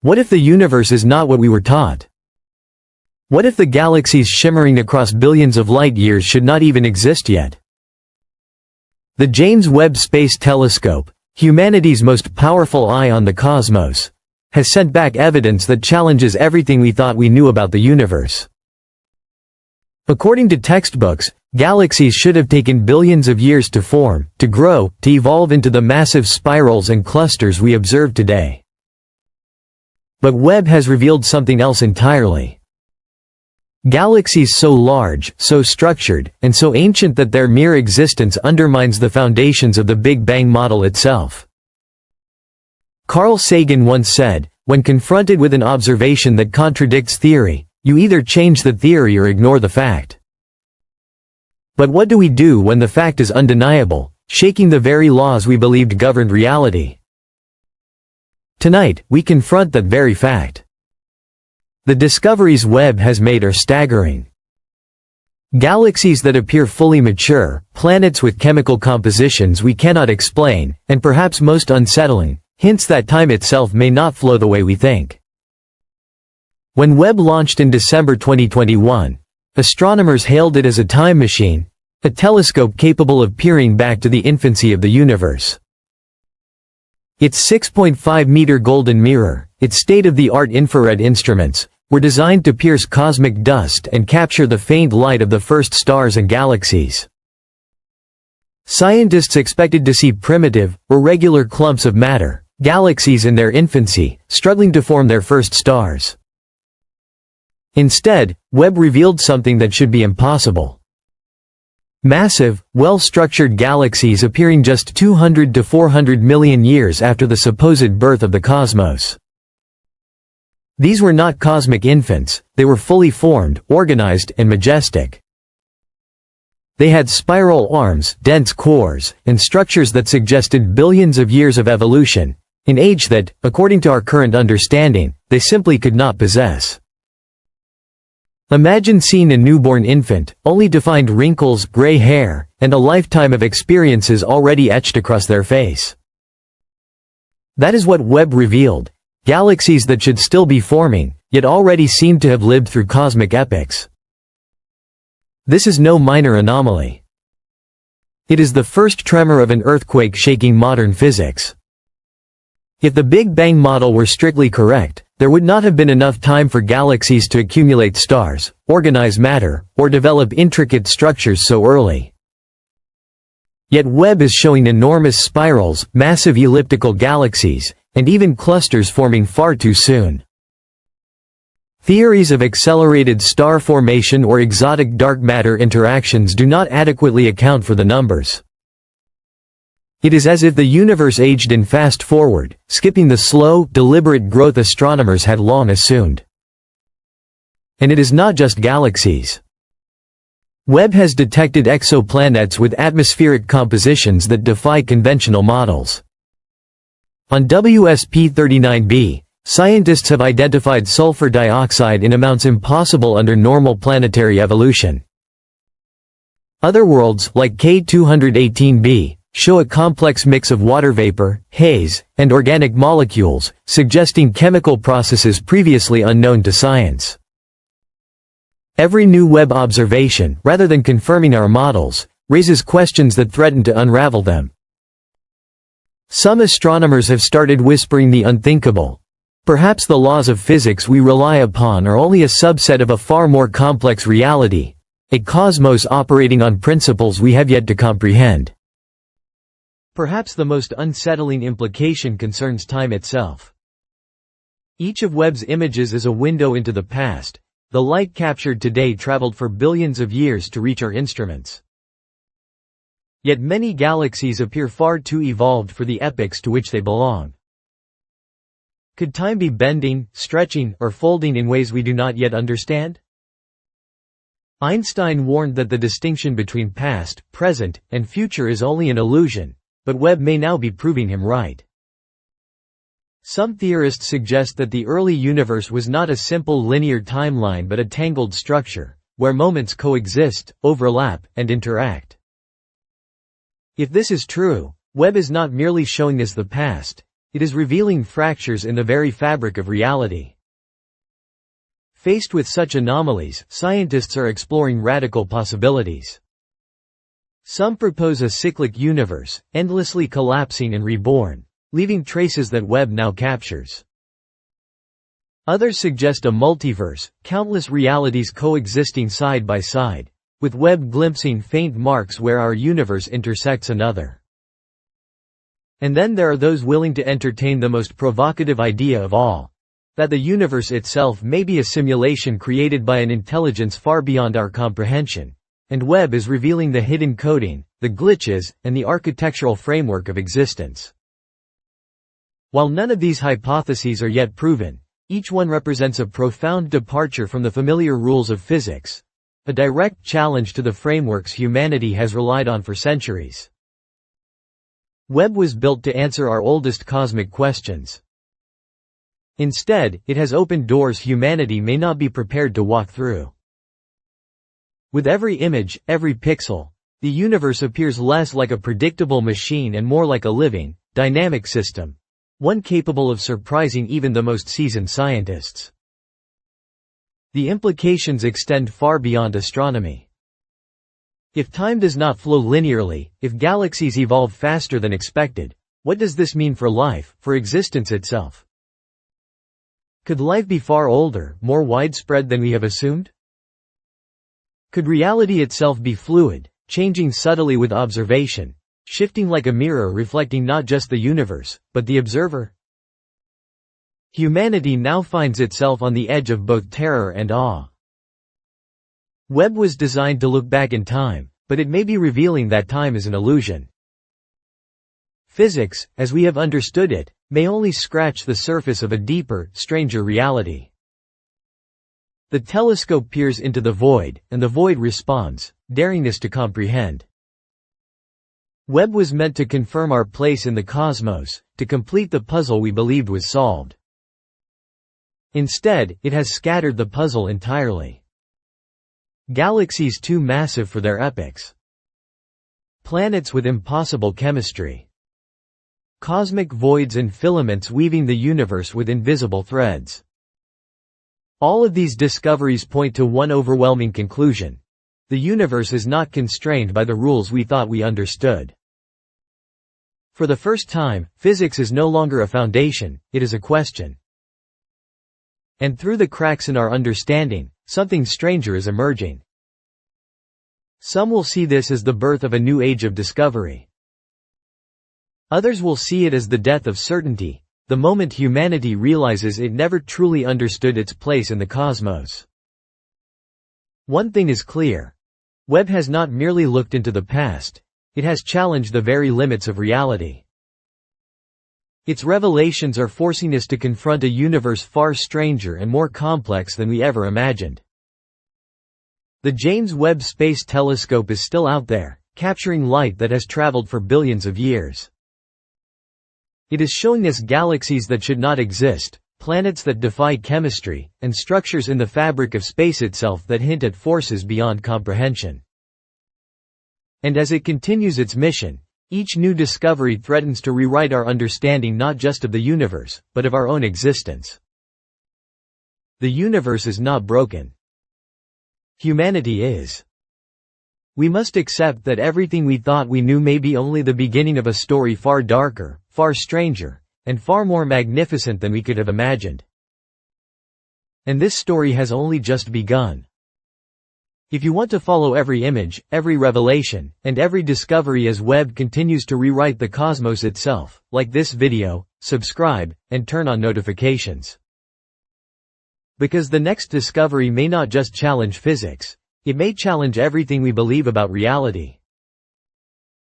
What if the universe is not what we were taught? What if the galaxies shimmering across billions of light-years should not even exist yet? The James Webb Space Telescope, humanity's most powerful eye on the cosmos, has sent back evidence that challenges everything we thought we knew about the universe. According to textbooks, galaxies should have taken billions of years to form, to grow, to evolve into the massive spirals and clusters we observe today. But Webb has revealed something else entirely. Galaxies so large, so structured, and so ancient that their mere existence undermines the foundations of the Big Bang model itself. Carl Sagan once said, when confronted with an observation that contradicts theory, you either change the theory or ignore the fact. But what do we do when the fact is undeniable, shaking the very laws we believed governed reality? Tonight, we confront that very fact. The discoveries Webb has made are staggering. Galaxies that appear fully mature, planets with chemical compositions we cannot explain, and perhaps most unsettling, hints that time itself may not flow the way we think. When Webb launched in December 2021, astronomers hailed it as a time machine, a telescope capable of peering back to the infancy of the universe. Its 6.5-meter golden mirror, its state-of-the-art infrared instruments, were designed to pierce cosmic dust and capture the faint light of the first stars and galaxies. Scientists expected to see primitive, irregular clumps of matter, galaxies in their infancy, struggling to form their first stars. Instead, Webb revealed something that should be impossible. Massive, well-structured galaxies appearing just 200 to 400 million years after the supposed birth of the cosmos. These were not cosmic infants, they were fully formed, organized, and majestic. They had spiral arms, dense cores, and structures that suggested billions of years of evolution, an age that, according to our current understanding, they simply could not possess. Imagine seeing a newborn infant, only to find wrinkles, gray hair, and a lifetime of experiences already etched across their face. That is what Webb revealed, galaxies that should still be forming, yet already seem to have lived through cosmic epochs. This is no minor anomaly. It is the first tremor of an earthquake shaking modern physics. If the Big Bang model were strictly correct, there would not have been enough time for galaxies to accumulate stars, organize matter, or develop intricate structures so early. Yet Webb is showing enormous spirals, massive elliptical galaxies, and even clusters forming far too soon. Theories of accelerated star formation or exotic dark matter interactions do not adequately account for the numbers. It is as if the universe aged in fast forward, skipping the slow, deliberate growth astronomers had long assumed. And it is not just galaxies. Webb has detected exoplanets with atmospheric compositions that defy conventional models. On WSP-39b, scientists have identified sulfur dioxide in amounts impossible under normal planetary evolution. Other worlds, like K218b, show a complex mix of water vapor, haze, and organic molecules, suggesting chemical processes previously unknown to science. Every new Webb observation, rather than confirming our models, raises questions that threaten to unravel them. Some astronomers have started whispering the unthinkable. Perhaps the laws of physics we rely upon are only a subset of a far more complex reality, a cosmos operating on principles we have yet to comprehend. Perhaps the most unsettling implication concerns time itself. Each of Webb's images is a window into the past. The light captured today traveled for billions of years to reach our instruments. Yet many galaxies appear far too evolved for the epochs to which they belong. Could time be bending, stretching, or folding in ways we do not yet understand? Einstein warned that the distinction between past, present, and future is only an illusion. But Webb may now be proving him right. Some theorists suggest that the early universe was not a simple linear timeline but a tangled structure, where moments coexist, overlap, and interact. If this is true, Webb is not merely showing us the past, It is revealing fractures in the very fabric of reality. Faced with such anomalies, scientists are exploring radical possibilities. Some propose a cyclic universe, endlessly collapsing and reborn, leaving traces that Webb now captures. Others suggest a multiverse, countless realities coexisting side by side, with Webb glimpsing faint marks where our universe intersects another. And then there are those willing to entertain the most provocative idea of all, that the universe itself may be a simulation created by an intelligence far beyond our comprehension, and Webb is revealing the hidden coding, the glitches, and the architectural framework of existence. While none of these hypotheses are yet proven, each one represents a profound departure from the familiar rules of physics, a direct challenge to the frameworks humanity has relied on for centuries. Webb was built to answer our oldest cosmic questions. Instead, it has opened doors humanity may not be prepared to walk through. With every image, every pixel, the universe appears less like a predictable machine and more like a living, dynamic system, one capable of surprising even the most seasoned scientists. The implications extend far beyond astronomy. If time does not flow linearly, if galaxies evolve faster than expected, what does this mean for life, for existence itself? Could life be far older, more widespread than we have assumed? Could reality itself be fluid, changing subtly with observation, shifting like a mirror reflecting not just the universe, but the observer? Humanity now finds itself on the edge of both terror and awe. Webb was designed to look back in time, but it may be revealing that time is an illusion. Physics, as we have understood it, may only scratch the surface of a deeper, stranger reality. The telescope peers into the void, and the void responds, daring us to comprehend. Webb was meant to confirm our place in the cosmos, to complete the puzzle we believed was solved. Instead, it has scattered the puzzle entirely. Galaxies too massive for their epochs. Planets with impossible chemistry. Cosmic voids and filaments weaving the universe with invisible threads. All of these discoveries point to one overwhelming conclusion. The universe is not constrained by the rules we thought we understood. For the first time, physics is no longer a foundation, it is a question. And through the cracks in our understanding, something stranger is emerging. Some will see this as the birth of a new age of discovery. Others will see it as the death of certainty, the moment humanity realizes it never truly understood its place in the cosmos. One thing is clear. Webb has not merely looked into the past, it has challenged the very limits of reality. Its revelations are forcing us to confront a universe far stranger and more complex than we ever imagined. The James Webb Space Telescope is still out there, capturing light that has traveled for billions of years. It is showing us galaxies that should not exist, planets that defy chemistry, and structures in the fabric of space itself that hint at forces beyond comprehension. And as it continues its mission, each new discovery threatens to rewrite our understanding not just of the universe, but of our own existence. The universe is not broken. Humanity is. We must accept that everything we thought we knew may be only the beginning of a story far darker, far stranger, and far more magnificent than we could have imagined. And this story has only just begun. If you want to follow every image, every revelation, and every discovery as Webb continues to rewrite the cosmos itself, like this video, subscribe, and turn on notifications. Because the next discovery may not just challenge physics, it may challenge everything we believe about reality.